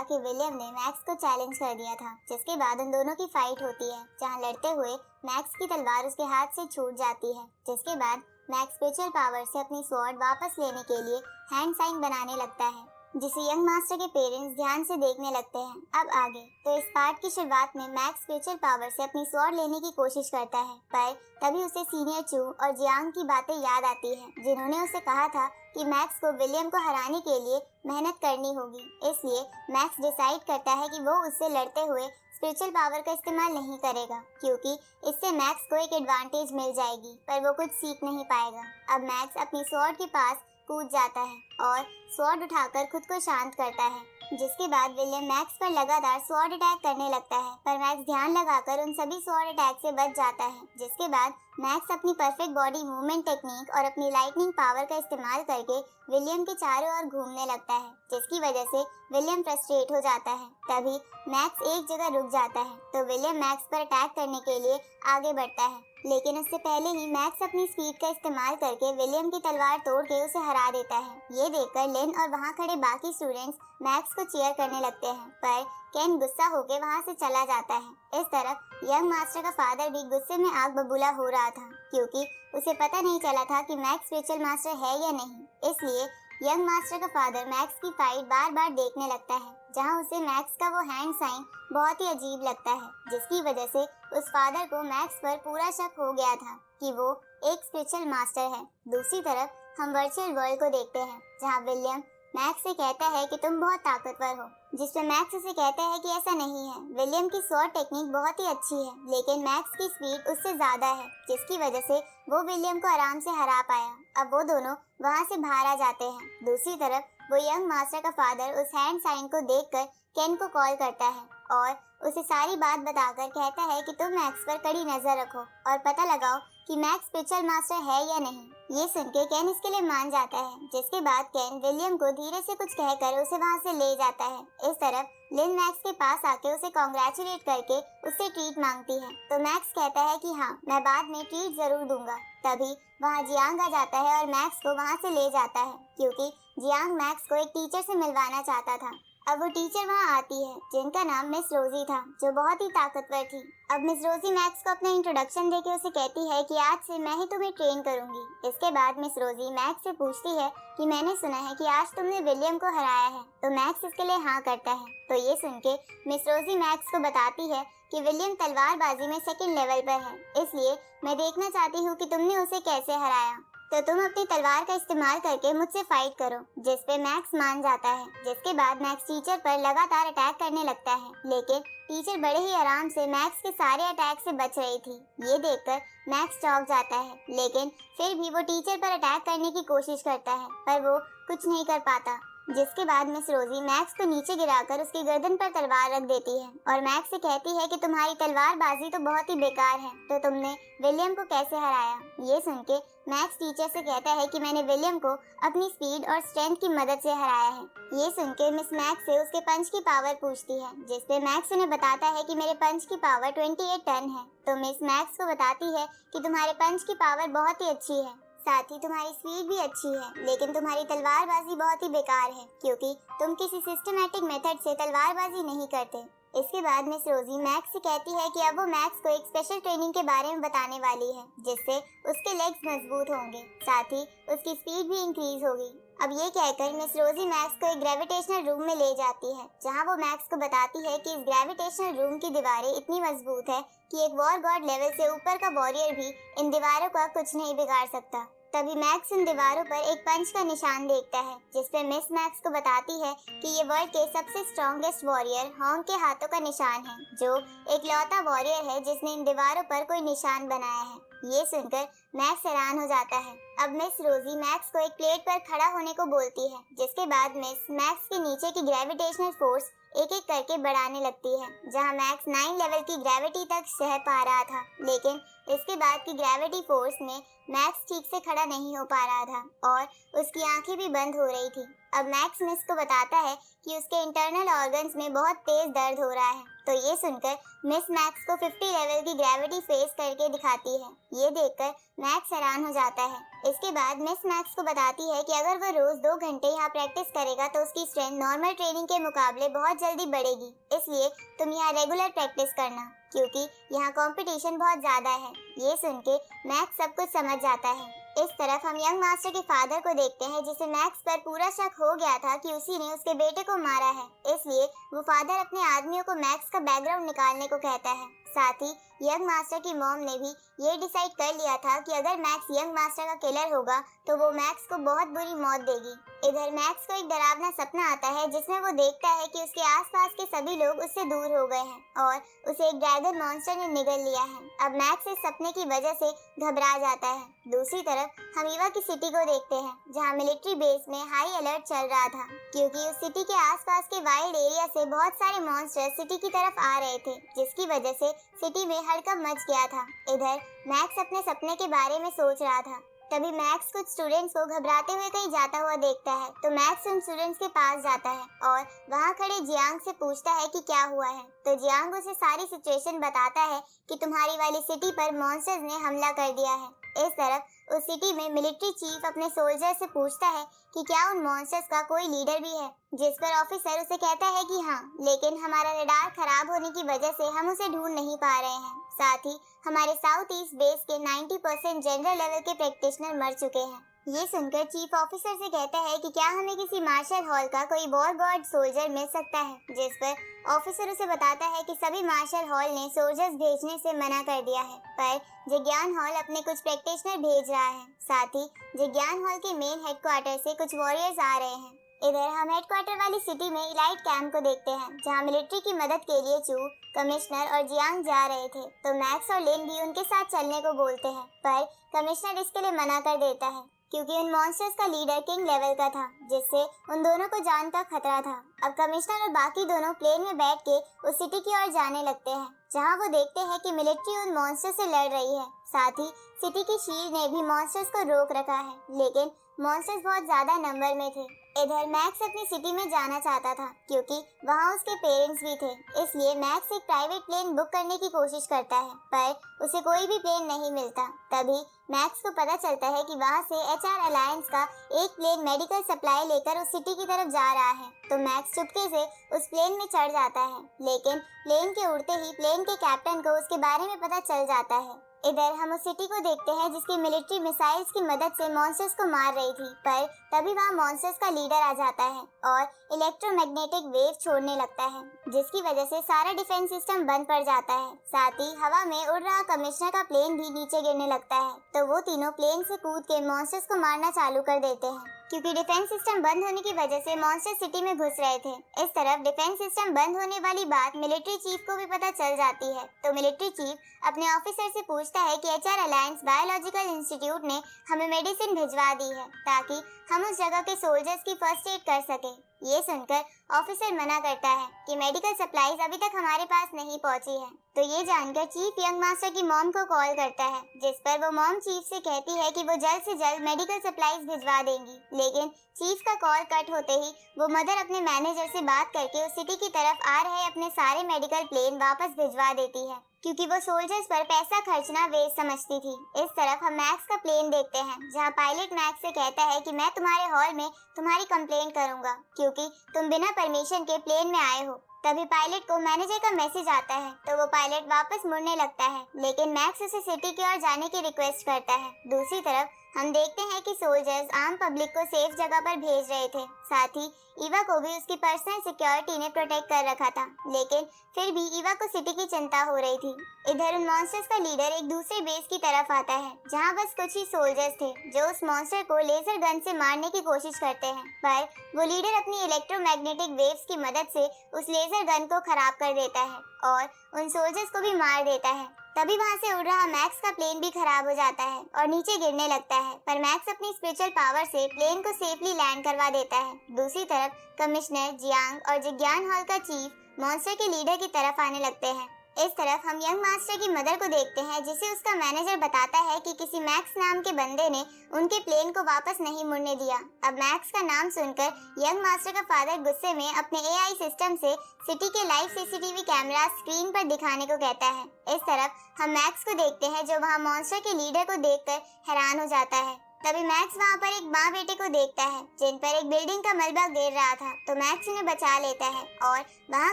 था कि विलियम ने मैक्स को चैलेंज कर दिया था, जिसके बाद उन दोनों की फाइट होती है, जहां लड़ते हुए मैक्स की तलवार उसके हाथ से छूट जाती है। जिसके बाद मैक्स स्पिरिचुअल पावर से अपनी स्वॉर्ड वापस लेने के लिए हैंड साइन बनाने लगता है, जिसे यंग मास्टर के पेरेंट्स ध्यान से देखने लगते हैं। अब आगे तो इस पार्ट की शुरुआत में मैक्स स्पिरिचुअल पावर से अपनी स्वॉर्ड लेने की कोशिश करता है, पर तभी उसे सीनियर चू और जियांग की बातें याद आती हैं, जिन्होंने उसे कहा था कि मैक्स को विलियम को हराने के लिए मेहनत करनी होगी। इसलिए मैक्स डिसाइड करता है कि वो उससे लड़ते हुए स्पिरिचुअल पावर का इस्तेमाल नहीं करेगा, क्योंकि इससे मैक्स को एक एडवांटेज मिल जाएगी, पर वो कुछ सीख नहीं पाएगा। अब मैक्स अपनी स्वॉर्ड के पास कूद जाता है और स्वॉर्ड उठाकर खुद को शांत करता है, जिसके बाद विलियम मैक्स पर लगातार स्वॉर्ड अटैक करने लगता है, पर मैक्स ध्यान लगाकर उन सभी स्वॉर्ड अटैक से बच जाता है। जिसके बाद मैक्स अपनी परफेक्ट बॉडी मूवमेंट टेक्निक और अपनी लाइटनिंग पावर का इस्तेमाल करके विलियम के चारों ओर घूमने लगता है, जिसकी वजह से विलियम फ्रस्ट्रेट हो जाता है। तभी मैक्स एक जगह रुक जाता है, तो विलियम मैक्स पर अटैक करने के लिए आगे बढ़ता है, लेकिन उससे पहले ही मैक्स अपनी स्पीड का इस्तेमाल करके विलियम की तलवार तोड़ के उसे हरा देता है। ये देखकर लिन और वहाँ खड़े बाकी स्टूडेंट्स मैक्स को चीयर करने लगते हैं, पर केन गुस्सा होकर वहाँ से चला जाता है। इस तरफ यंग मास्टर का फादर भी गुस्से में आग बबूला हो रहा था, क्योंकि उसे पता नहीं चला था कि मैक्स स्पिरिचुअल मास्टर है या नहीं। इसलिए यंग मास्टर का फादर मैक्स की फाइट बार बार देखने लगता है, जहां उसे मैक्स का वो हैंड साइन बहुत ही अजीब लगता है, जिसकी वजह से उस फादर को मैक्स पर पूरा शक हो गया था कि वो एक स्पिरिचुअल मास्टर है। दूसरी तरफ हम वर्चुअल वर्ल्ड को देखते हैं, जहां विलियम मैक्स से कहता है कि तुम बहुत ताकतवर हो, जिसपे मैक्स उसे कहता है कि ऐसा नहीं है। विलियम की स्वॉर्ड टेक्निक बहुत ही अच्छी है, लेकिन मैक्स की स्पीड उससे ज्यादा है, जिसकी वजह से वो विलियम को आराम से हरा पाया। अब वो दोनों वहाँ से बाहर आ जाते हैं। दूसरी तरफ वो यंग मास्टर का फादर उस हैंड साइन को देखकर केन को कॉल करता है और उसे सारी बात बताकर कहता है कि तुम मैक्स पर कड़ी नजर रखो और पता लगाओ कि मैक्स स्पिरिचुअल मास्टर है या नहीं। ये सुनके केन इसके लिए मान जाता है, जिसके बाद केन विलियम को धीरे से कुछ कहकर उसे वहाँ से ले जाता है। इस तरफ लिन मैक्स के पास आके उसे कॉन्ग्रेचुलेट करके उससे ट्रीट मांगती है, तो मैक्स कहता है कि हाँ, मैं बाद में ट्रीट जरूर दूंगा। तभी वहाँ जियांग आ जाता है और मैक्स को वहाँ से ले जाता है, क्योंकि जियांग मैक्स को एक टीचर से मिलवाना चाहता था। अब वो टीचर वहाँ आती है, जिनका नाम मिस रोजी था, जो बहुत ही ताकतवर थी। अब मिस रोजी मैक्स को अपना इंट्रोडक्शन देके उसे कहती है कि आज से मैं ही तुम्हें ट्रेन करूंगी। इसके बाद मिस रोजी मैक्स से पूछती है कि मैंने सुना है कि आज तुमने विलियम को हराया है, तो मैक्स इसके लिए हाँ करता है। तो ये सुन के मिस रोजी मैक्स को बताती है कि विलियम तलवारबाजी में सेकंड लेवल पर है, इसलिए मैं देखना चाहती हूँ कि तुमने उसे कैसे हराया, तो तुम अपनी तलवार का इस्तेमाल करके मुझसे फाइट करो। जिसपे मैक्स मान जाता है। जिसके बाद मैक्स टीचर पर लगातार अटैक करने लगता है, लेकिन टीचर बड़े ही आराम से मैक्स के सारे अटैक से बच रही थी। ये देखकर मैक्स चौंक जाता है, लेकिन फिर भी वो टीचर पर अटैक करने की कोशिश करता है, पर वो कुछ नहीं कर पाता। जिसके बाद मिस रोजी मैक्स को नीचे गिराकर उसकी गर्दन पर तलवार रख देती है और मैक्स से कहती है कि तुम्हारी तलवारबाजी तो बहुत ही बेकार है, तो तुमने विलियम को कैसे हराया। ये सुन के मैक्स टीचर से कहता है कि मैंने विलियम को अपनी स्पीड और स्ट्रेंथ की मदद से हराया है। ये सुन के मिस मैक्स से उसके पंच की पावर पूछती है, जिसपे मैक्स उन्हें बताता है कि मेरे पंच की पावर 28 टन है। तो मिस मैक्स को बताती है कि तुम्हारे पंच की पावर बहुत ही अच्छी है, साथ ही तुम्हारी स्पीड भी अच्छी है, लेकिन तुम्हारी तलवारबाजी बहुत ही बेकार है, क्योंकि तुम किसी सिस्टमैटिक मेथड से तलवारबाजी नहीं करते। इसके बाद मिस रोजी मैक्स से कहती है कि अब वो मैक्स को एक स्पेशल ट्रेनिंग के बारे में बताने वाली है, जिससे उसके लेग्स मजबूत होंगे, साथ ही उसकी स्पीड भी इंक्रीज होगी। अब ये कहकर मिस रोजी मैक्स को एक ग्रेविटेशनल रूम में ले जाती है, जहाँ वो मैक्स को बताती है कि इस ग्रेविटेशनल रूम की दीवारें इतनी मजबूत है कि एक वॉर गॉड लेवल से ऊपर का वॉरियर भी इन दीवारों का कुछ नहीं बिगाड़ सकता। तभी मैक्स इन दीवारों पर एक पंच का निशान देखता है, जिसपे मिस मैक्स को बताती है कि ये वर्ल्ड के सबसे स्ट्रॉन्गेस्ट वॉरियर हॉन्ग के हाथों का निशान है, जो एक लौता वॉरियर है जिसने इन दीवारों पर कोई निशान बनाया है। ये सुनकर मैक्स हैरान हो जाता है। अब मिस रोजी मैक्स को एक प्लेट पर खड़ा होने को बोलती है, जिसके बाद मिस मैक्स के नीचे की ग्रेविटेशनल फोर्स एक एक करके बढ़ाने लगती है, जहां मैक्स 9 लेवल की ग्रेविटी तक सह पा रहा था, लेकिन इसके बाद की ग्रेविटी फोर्स में मैक्स ठीक से खड़ा नहीं हो पा रहा था और उसकी आंखें भी बंद हो रही थी। अब मैक्स मिस को बताता है कि उसके इंटरनल ऑर्गन्स में बहुत तेज दर्द हो रहा है। तो ये सुनकर मिस मैक्स को 50 लेवल की ग्रेविटी फेस करके दिखाती है। ये देखकर मैक्स हैरान हो जाता है। इसके बाद मिस मैक्स को बताती है कि अगर वो रोज 2 घंटे यहाँ प्रैक्टिस करेगा तो उसकी स्ट्रेंथ नॉर्मल ट्रेनिंग के मुकाबले बहुत जल्दी बढ़ेगी। इसलिए तुम यहाँ रेगुलर प्रैक्टिस करना, क्योंकि यहाँ कंपटीशन बहुत ज्यादा है। ये सुन के मैक्स सब कुछ समझ जाता है। इस तरफ हम यंग मास्टर के फादर को देखते हैं, जिसे मैक्स पर पूरा शक हो गया था कि उसी ने उसके बेटे को मारा है। इसलिए वो फादर अपने आदमियों को मैक्स का बैकग्राउंड निकालने को कहता है। साथ ही यंग मास्टर की मॉम ने भी ये डिसाइड कर लिया था कि अगर मैक्स यंग मास्टर का किलर होगा तो वो मैक्स को बहुत बुरी मौत देगी। इधर मैक्स को एक डरावना सपना आता है, जिसमें वो देखता है कि उसके आसपास के सभी लोग उससे दूर हो गए हैं और उसे एक ड्रैगन मॉन्स्टर ने निगल लिया है। अब मैक्स इस सपने की वजह से घबरा जाता है। दूसरी तरफ हम ईवा की सिटी को देखते हैं, जहाँ मिलिट्री बेस में हाई अलर्ट चल रहा था, क्योंकि उस सिटी के आसपास के वाइल्ड एरिया से बहुत सारे मॉन्स्टर सिटी की तरफ आ रहे थे, जिसकी वजह से सिटी में हड़कंप मच गया था। इधर मैक्स अपने सपने के बारे में सोच रहा था। तभी मैक्स कुछ स्टूडेंट्स को घबराते हुए कहीं जाता हुआ देखता है। तो मैक्स उन स्टूडेंट्स के पास जाता है और वहाँ खड़े जियांग से पूछता है कि क्या हुआ है। तो जियांग उसे सारी सिचुएशन बताता है कि तुम्हारी वाली सिटी पर मॉन्स्टर्स ने हमला कर दिया है। इस तरफ उस सिटी में मिलिट्री चीफ अपने सोल्जर से पूछता है कि क्या उन मॉन्स्टर्स का कोई लीडर भी है, जिस पर ऑफिसर उसे कहता है कि हाँ, लेकिन हमारा रडार खराब होने की वजह से हम उसे ढूंढ नहीं पा रहे हैं। साथ ही हमारे साउथ ईस्ट बेस के 90% जनरल लेवल के प्रैक्टिशनर मर चुके हैं। ये सुनकर चीफ ऑफिसर से कहता है कि क्या हमें किसी मार्शल हॉल का कोई वॉर गॉड सोल्जर मिल सकता है, जिस पर ऑफिसर उसे बताता है कि सभी मार्शल हॉल ने सोल्जर्स भेजने से मना कर दिया है, पर जिज्ञान हॉल अपने कुछ प्रैक्टिशनर भेज रहा है। साथ ही जिज्ञान हॉल के मेन हेडक्वार्टर से कुछ वॉरियर्स आ रहे हैं। इधर हम हेडक्वार्टर वाली सिटी में इलाइट कैंप को देखते हैं, जहां मिलिट्री की मदद के लिए चू, कमिश्नर और जियांग जा रहे थे। तो मैक्स और लिन भी उनके साथ चलने को बोलते हैं, पर कमिश्नर इसके लिए मना कर देता है, क्योंकि उन मॉन्स्टर्स का लीडर किंग लेवल का था, जिससे उन दोनों को जान का खतरा था। अब कमिश्नर और बाकी दोनों प्लेन में बैठ के उस सिटी की ओर जाने लगते हैं, जहां वो देखते हैं कि मिलिट्री उन मॉन्स्टर्स से लड़ रही है। साथ ही सिटी की शील्ड ने भी मॉन्स्टर्स को रोक रखा है, लेकिन मॉन्स्टर्स बहुत ज्यादा नंबर में थे। इधर मैक्स अपनी सिटी में जाना चाहता था, क्योंकि वहाँ उसके पेरेंट्स भी थे। इसलिए मैक्स एक प्राइवेट प्लेन बुक करने की कोशिश करता है, पर उसे कोई भी प्लेन नहीं मिलता। तभी मैक्स को पता चलता है कि वहाँ से HR अलायंस का एक प्लेन मेडिकल सप्लाई लेकर उस सिटी की तरफ जा रहा है। तो मैक्स चुपके से उस प्लेन में चढ़ जाता है, लेकिन प्लेन के उड़ते ही प्लेन के कैप्टन को उसके बारे में पता चल जाता है। इधर हम उस सिटी को देखते हैं, जिसकी मिलिट्री मिसाइल्स की मदद से मॉन्स्टर्स को मार रही थी, पर तभी वहाँ मॉन्स्टर्स का लीडर आ जाता है और इलेक्ट्रोमैग्नेटिक वेव छोड़ने लगता है, जिसकी वजह से सारा डिफेंस सिस्टम बंद पड़ जाता है। साथ ही हवा में उड़ रहा कमिश्नर का प्लेन भी नीचे गिरने लगता है। तो वो तीनों प्लेन से कूद के मॉन्स्टर्स को मारना चालू कर देते हैं, क्योंकि डिफेंस सिस्टम बंद होने की वजह से मॉन्स्टर सिटी में घुस रहे थे। इस तरफ डिफेंस सिस्टम बंद होने वाली बात मिलिट्री चीफ को भी पता चल जाती है। तो मिलिट्री चीफ अपने ऑफिसर से पूछता है कि HR अलायंस बायोलॉजिकल इंस्टीट्यूट ने हमें मेडिसिन भिजवा दी है, ताकि हम उस जगह के सोल्जर्स की फर्स्ट एड कर सके। ये सुनकर ऑफिसर मना करता है कि मेडिकल सप्लाईज अभी तक हमारे पास नहीं पहुंची है। तो ये जानकर चीफ यंग मास्टर की मॉम को कॉल करता है, जिस पर वो मॉम चीफ से कहती है कि वो जल्द से जल्द मेडिकल सप्लाईज भिजवा देंगी। लेकिन चीफ का कॉल कट होते ही वो मदर अपने मैनेजर से बात करके उस सिटी की तरफ आ रहे अपने सारे मेडिकल प्लेन वापस भिजवा देती है, क्योंकि वो सोल्जर्स पर पैसा खर्चना वेस्ट समझती थी। इस तरफ हम मैक्स का प्लेन देखते हैं, जहां पायलट मैक्स से कहता है कि मैं तुम्हारे हॉल में तुम्हारी कंप्लेंट करूंगा, क्योंकि तुम बिना परमिशन के प्लेन में आए हो। तभी पायलट को मैनेजर का मैसेज आता है, तो वो पायलट वापस मुड़ने लगता है, लेकिन मैक्स उसे सिटी की ओर जाने की रिक्वेस्ट करता है। दूसरी तरफ हम देखते हैं कि सोल्जर्स आम पब्लिक को सेफ जगह पर भेज रहे थे। साथ ही ईवा को भी उसकी पर्सनल सिक्योरिटी ने प्रोटेक्ट कर रखा था, लेकिन फिर भी ईवा को सिटी की चिंता हो रही थी। इधर उन मॉन्स्टर्स का लीडर एक दूसरे बेस की तरफ आता है, जहां बस कुछ ही सोल्जर्स थे जो उस मॉन्स्टर को लेजर गन से मारने की कोशिश करते हैं, पर वो लीडर अपनी इलेक्ट्रोमैग्नेटिक वेव्स की मदद से उस लेजर गन को खराब कर देता है और उन सोल्जर्स को भी मार देता है। तभी वहाँ से उड़ रहा मैक्स का प्लेन भी खराब हो जाता है और नीचे गिरने लगता है, पर मैक्स अपनी स्पिरिचुअल पावर से प्लेन को सेफली लैंड करवा देता है। दूसरी तरफ कमिश्नर, जियांग और जिज्ञान हॉल का चीफ मॉन्स्टर के लीडर की तरफ आने लगते हैं। इस तरफ हम यंग मास्टर की मदर को देखते हैं, जिसे उसका मैनेजर बताता है कि किसी मैक्स नाम के बंदे ने उनके प्लेन को वापस नहीं मुड़ने दिया। अब मैक्स का नाम सुनकर यंग मास्टर का फादर गुस्से में अपने एआई सिस्टम से सिटी के लाइव सीसीटीवी कैमरा स्क्रीन पर दिखाने को कहता है। इस तरफ हम मैक्स को देखते हैं, जो वहाँ मॉन्स्टर के लीडर को देखकर हैरान हो जाता है। तभी मैक्स वहाँ पर एक माँ बेटे को देखता है, जिन पर एक बिल्डिंग का मलबा गिर रहा था, तो मैक्स उन्हें बचा लेता है और वहाँ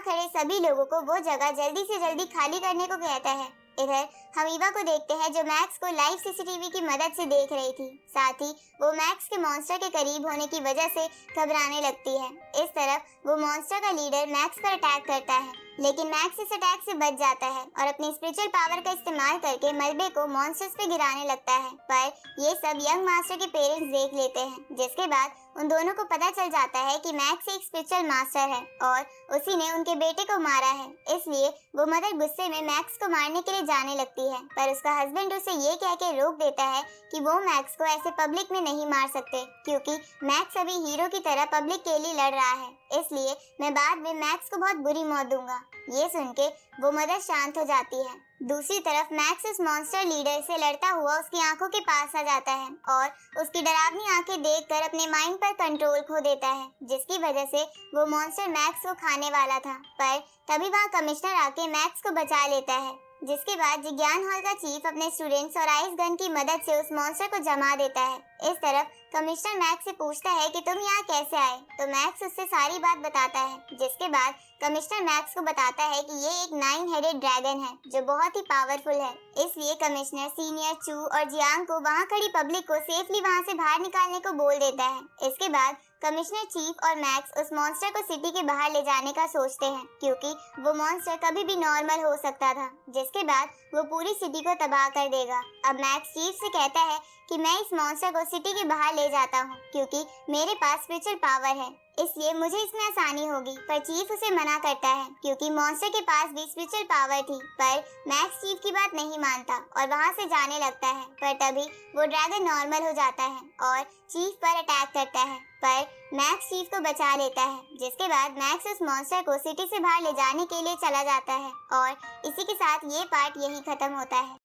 खड़े सभी लोगों को वो जगह जल्दी से जल्दी खाली करने को कहता है। इधर हम ईवा को देखते हैं, जो मैक्स को लाइव सीसीटीवी की मदद से देख रही थी। साथ ही वो मैक्स के मॉन्स्टर के करीब होने की वजह से घबराने लगती है। इस तरफ वो मॉन्स्टर का लीडर मैक्स पर अटैक करता है, लेकिन मैक्स इस अटैक से बच जाता है और अपनी स्पिरिचुअल पावर का इस्तेमाल करके मलबे को मॉन्स्टर्स पे गिराने लगता है। पर ये सब यंग मास्टर के पेरेंट्स देख लेते हैं, जिसके बाद उन दोनों को पता चल जाता है कि मैक्स एक स्पिरिचुअल मास्टर है और उसी ने उनके बेटे को मारा है। इसलिए वो मदर गुस्से में मैक्स को मारने के लिए जाने लगती है, पर उसका हस्बैंड उसे ये कह के रोक देता है कि वो मैक्स को ऐसे पब्लिक में नहीं मार सकते, क्योंकि मैक्स अभी हीरो की तरह पब्लिक के लिए लड़ रहा है। इसलिए मैं बाद में मैक्स को बहुत बुरी मौत दूंगा। ये सुन के वो मदर शांत हो जाती है। दूसरी तरफ मैक्स उस मॉन्स्टर लीडर से लड़ता हुआ उसकी आंखों के पास आ जाता है और उसकी डरावनी आंखें देखकर अपने माइंड पर कंट्रोल खो देता है, जिसकी वजह से वो मॉन्स्टर मैक्स को खाने वाला था। पर तभी वहाँ कमिश्नर आके मैक्स को बचा लेता है, जिसके बाद जिज्ञान हॉल का चीफ अपने स्टूडेंट्स और आइस गन की मदद से उस मॉन्स्टर को जमा देता है। इस तरफ कमिश्नर मैक्स से पूछता है कि तुम यहाँ कैसे आए, तो मैक्स उससे सारी बात बताता है, जिसके बाद कमिश्नर मैक्स को बताता है कि ये एक 9 हेडेड ड्रैगन है, जो बहुत ही पावरफुल है। इसलिए कमिश्नर सीनियर चू और जियांग को वहाँ खड़ी पब्लिक को सेफली वहाँ से बाहर निकालने को बोल देता है। इसके बाद कमिश्नर चीफ और मैक्स उस मॉन्स्टर को सिटी के बाहर ले जाने का सोचते हैं, क्योंकि वो मॉन्स्टर कभी भी नॉर्मल हो सकता था, जिसके बाद वो पूरी सिटी को तबाह कर देगा। अब मैक्स चीफ से कहता है कि मैं इस मॉन्स्टर को सिटी के बाहर ले जाता हूँ, क्योंकि मेरे पास स्पिरिचुअल पावर है, इसलिए मुझे इसमें आसानी होगी। पर चीफ उसे मना करता है, क्योंकि मॉन्स्टर के पास भी स्पिरिचुअल पावर थी। पर मैक्स चीफ की बात नहीं मानता और वहाँ से जाने लगता है। पर तभी वो ड्रैगन नॉर्मल हो जाता है और चीफ पर अटैक करता है, पर मैक्स चीफ को बचा लेता है, जिसके बाद मैक्स उस मॉन्स्टर को सिटी से बाहर ले जाने के लिए चला जाता है। और इसी के साथ ये पार्ट यही खत्म होता है।